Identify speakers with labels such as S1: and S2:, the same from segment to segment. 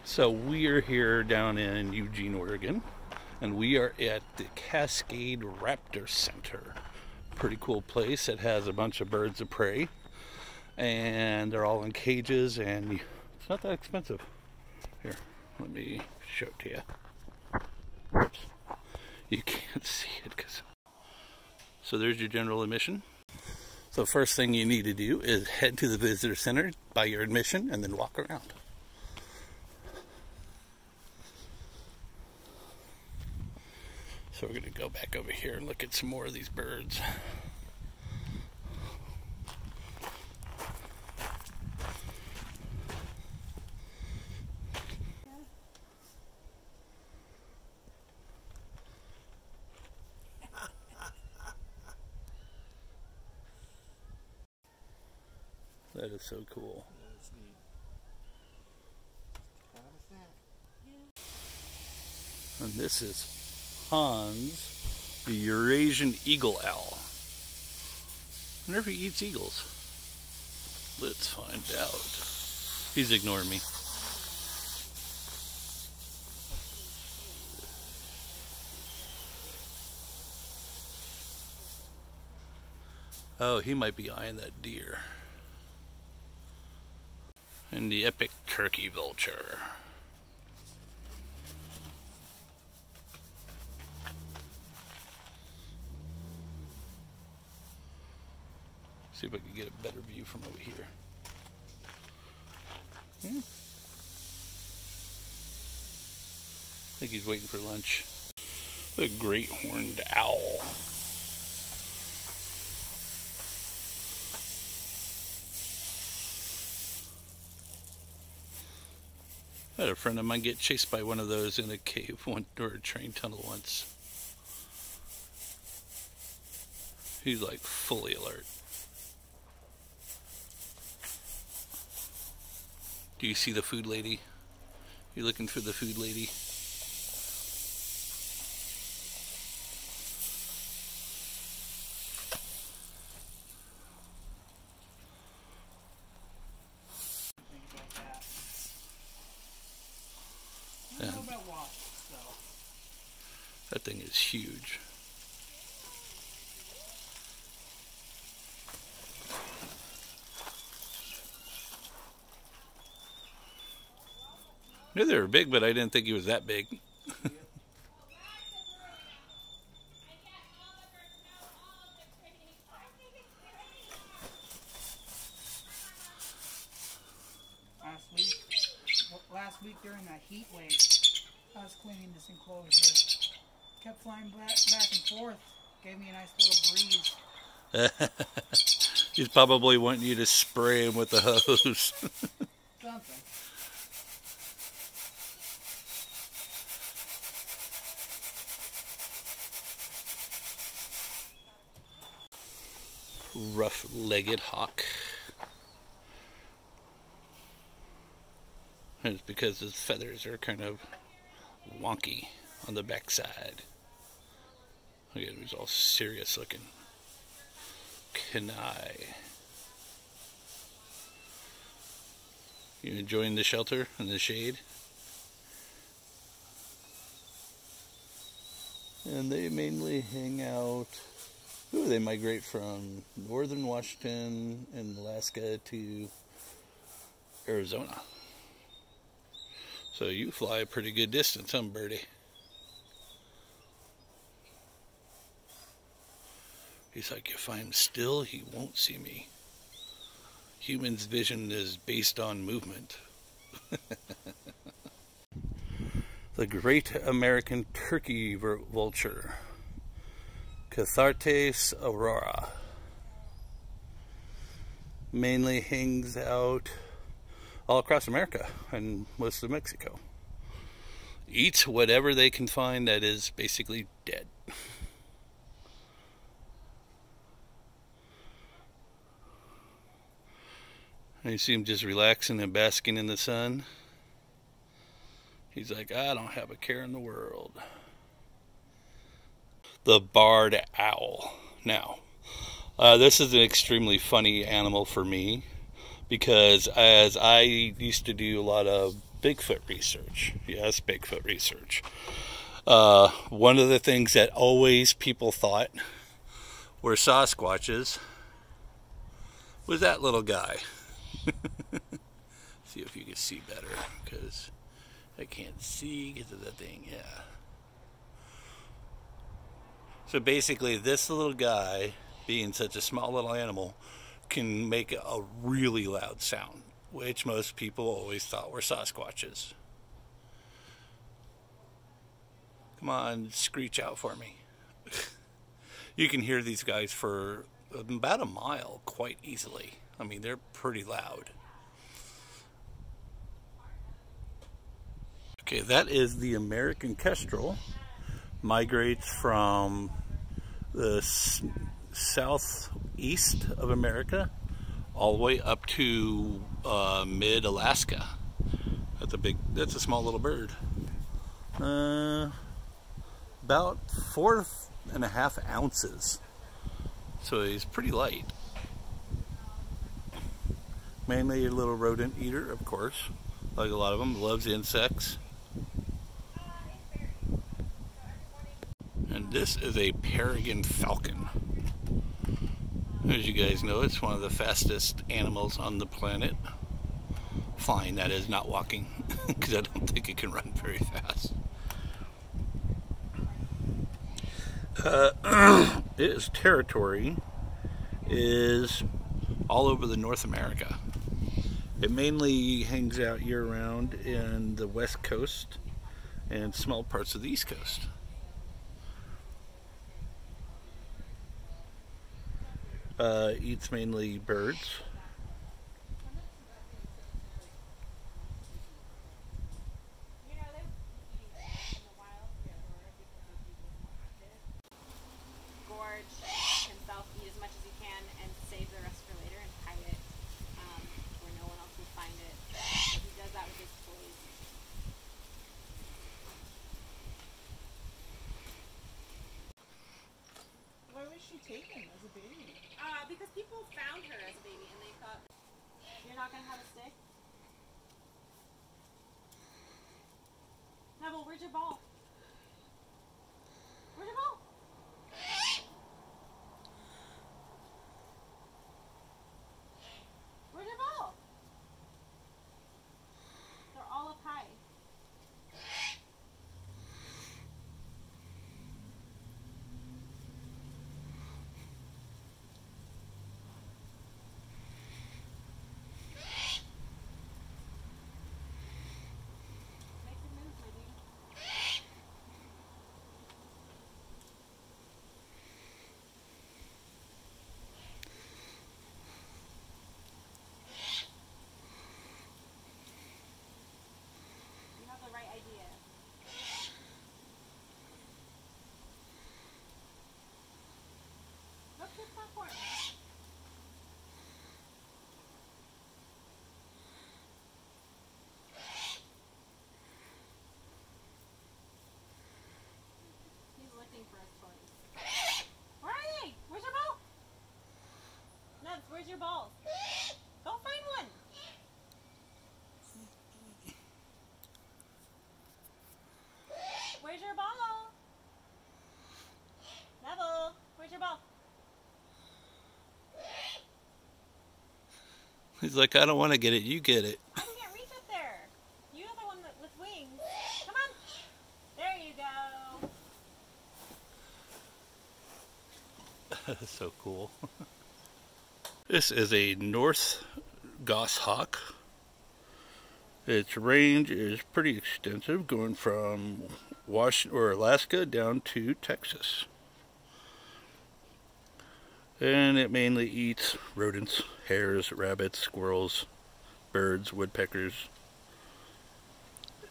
S1: So we are here down in Eugene, Oregon, and we are at the Cascade Raptor Center. Pretty cool place. It has a bunch of birds of prey, and they're all in cages, and it's not that expensive. Here, let me show it to you. Oops. You can't see it so there's your general admission. So first thing you need to do is head to the visitor center, buy your admission, and then walk around. So we're going to go back over here and look at some more of these birds. That is so cool.
S2: That's neat.
S1: And this is Hans, the Eurasian eagle owl. I wonder if he eats eagles. Let's find out. He's ignoring me. Oh, he might be eyeing that deer. And the epic turkey vulture. See if I can get a better view from over here. I think he's waiting for lunch. The great horned owl. I had a friend of mine get chased by one of those in a cave or a train tunnel once. He's like fully alert. Do you see the food lady? You're looking for the food lady? That thing is huge. I knew they were big, but I didn't think he was that big.
S3: Last week during that heat wave, I was cleaning this enclosure. Kept flying back and forth. Gave me a nice little breeze.
S1: He's probably wanting you to spray him with the hose.
S3: Something.
S1: Rough-legged hawk. And it's because his feathers are kind of wonky on the backside. Look at him, he's all serious looking. Kenai. You enjoying the shelter and the shade? And they mainly hang out. Ooh, they migrate from northern Washington and Alaska to Arizona. So you fly a pretty good distance, huh, birdie? He's like, if I'm still, he won't see me. Human's vision is based on movement. The great American turkey vulture, Cathartes aurora, mainly hangs out all across America and most of Mexico. Eats whatever they can find that is basically dead. And you see him just relaxing and basking in the sun. He's like, I don't have a care in the world. The barred owl. Now, this is an extremely funny animal for me, because as I used to do a lot of Bigfoot research. Yes, Bigfoot research. One of the things that always people thought were Sasquatches was that little guy. See if you can see better, because I can't see because of the thing. Yeah. So basically, this little guy, being such a small little animal, can make a really loud sound, which most people always thought were Sasquatches. Come on, screech out for me. You can hear these guys for about a mile quite easily. I mean, they're pretty loud. Okay, that is the American kestrel. Migrates from the southeast of America all the way up to mid-Alaska. That's a small little bird. About 4.5 ounces. So he's pretty light. Mainly a little rodent eater, of course. Like a lot of them, loves insects. And this is a peregrine falcon. As you guys know, it's one of the fastest animals on the planet. Flying, that is, not walking, because I don't think it can run very fast. Its territory is all over the North America. It mainly hangs out year-round in the West Coast and small parts of the East Coast. Eats mainly birds.
S2: Himself eat as much as he can and save the rest for later and hide it where no one else will find it. He does that with his toys.
S3: Why was she taken as a baby?
S2: Because people found her as a baby and they thought, you're not going to have a stick? Neville, where's your ball? Where's your ball? Where's your ball? They're all up high. Make your move, my dude. You have the right idea. Look to the platform. He's looking for his toys. Where are they? Where's your ball? Nebs, where's your balls? Go find one. Where's your ball? Neville, where's your ball?
S1: He's like, I don't want to get it, you get it.
S2: I can't reach it there. You're the one with wings. Come on. There you go.
S1: That's so cool. This is a North goshawk. Its range is pretty extensive, going from Washington or Alaska down to Texas. And it mainly eats rodents, hares, rabbits, squirrels, birds, woodpeckers,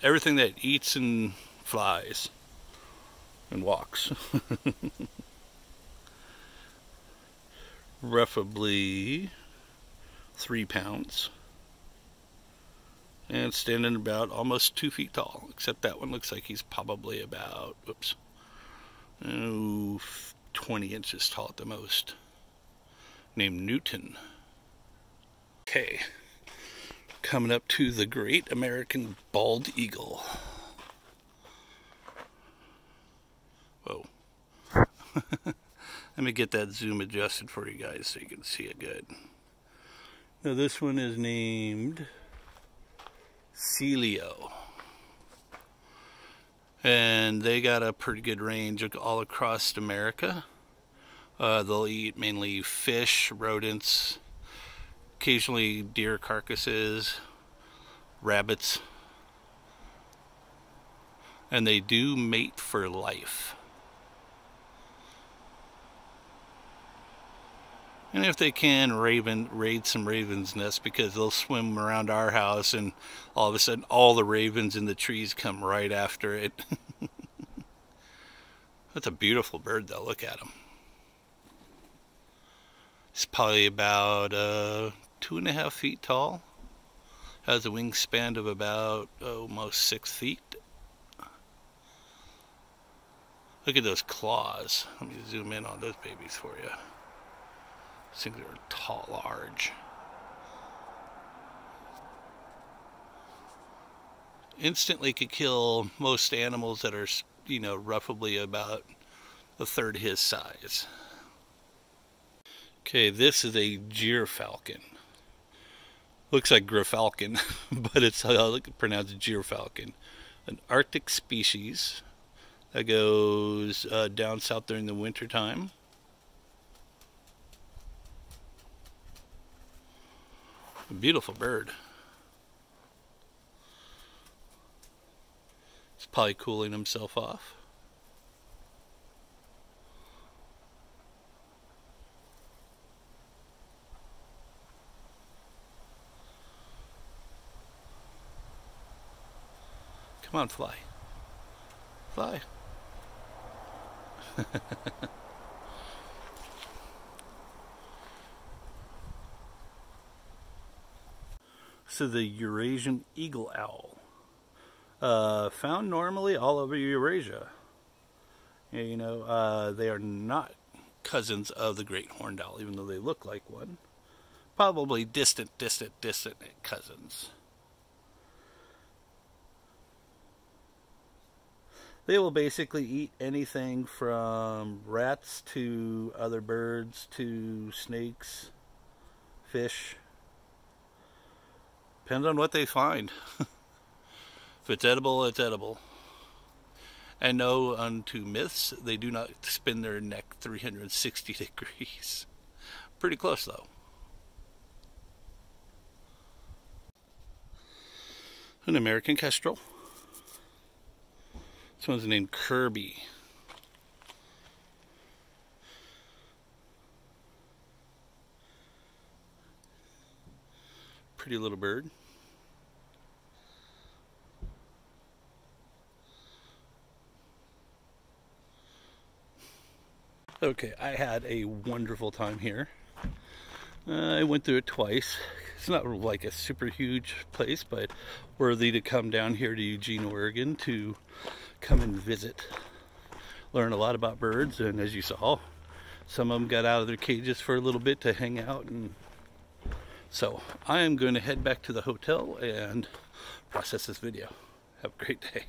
S1: everything that eats and flies and walks. Roughly 3 pounds. And standing about almost 2 feet tall, except that one looks like he's probably about, 20 inches tall at the most. Named Newton. Okay, coming up to the Great American Bald Eagle. Whoa. Let me get that zoom adjusted for you guys so you can see it good. Now this one is named Celio. And they got a pretty good range all across America. They'll eat mainly fish, rodents, occasionally deer carcasses, rabbits. And they do mate for life. And if they can, raid some ravens' nests, because they'll swim around our house and all of a sudden all the ravens in the trees come right after it. That's a beautiful bird though, look at him. He's probably about 2.5 feet tall. Has a wingspan of about almost 6 feet. Look at those claws. Let me zoom in on those babies for you. These things are tall, large. Instantly could kill most animals that are, you know, roughly about a third his size. Okay, this is a gyrfalcon. Looks like grifalcon, but it's pronounced gyrfalcon. An Arctic species that goes down south during the winter time. A beautiful bird. He's probably cooling himself off. Come on, fly. Fly. So the Eurasian eagle owl, found normally all over Eurasia. You know, they are not cousins of the great horned owl, even though they look like one. Probably distant cousins. They will basically eat anything from rats to other birds to snakes, fish. Depends on what they find. If it's edible, it's edible. And no, unto myths, they do not spin their neck 360 degrees. Pretty close though. An American kestrel. This one's named Kirby. Pretty little bird. Okay, I had a wonderful time here. I went through it twice. It's not like a super huge place, but worthy to come down here to Eugene, Oregon to come and visit. Learn a lot about birds, and as you saw, some of them got out of their cages for a little bit to hang out. And so I am going to head back to the hotel and process this video. Have a great day.